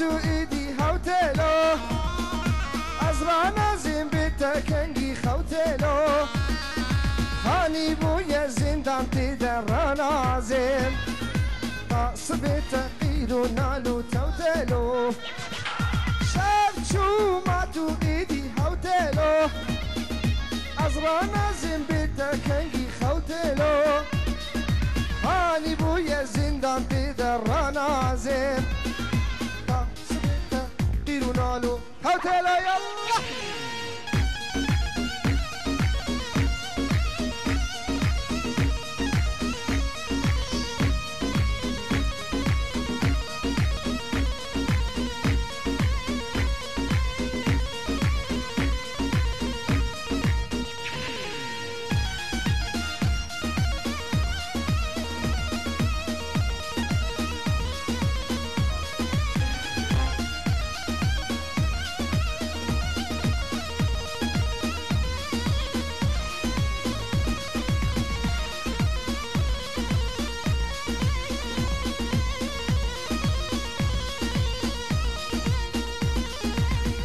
تو ایدی هوتلو از رانازیم بیتا کنگی خوتلو خانی بوی زندان تیدر رانازیم قاس بیتا قیرو نالو توتلو شب چو ما تو ایدی هوتلو از رانازیم بیتا کنگی خوتلو خانی بوی زندان تیدر رانازیم قاس بیتا قیرو نالو هوتلو یالله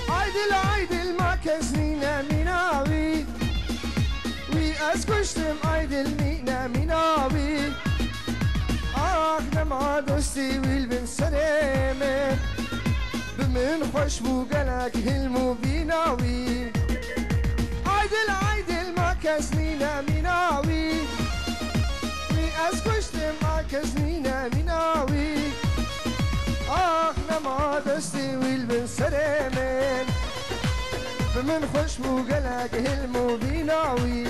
عيدل ما كزنينا مناوي وي أسكشتم عيدل مينا مناوي نما دوستي والبن سلامة بمن خوش بو قلق هلمو بيناوي عيدل ما كزنينا مناوي وي أسكشتم ما كزنينا مناوي نما دوستي والبن سلامة بمن خوش بو قلق هلمو بيناوي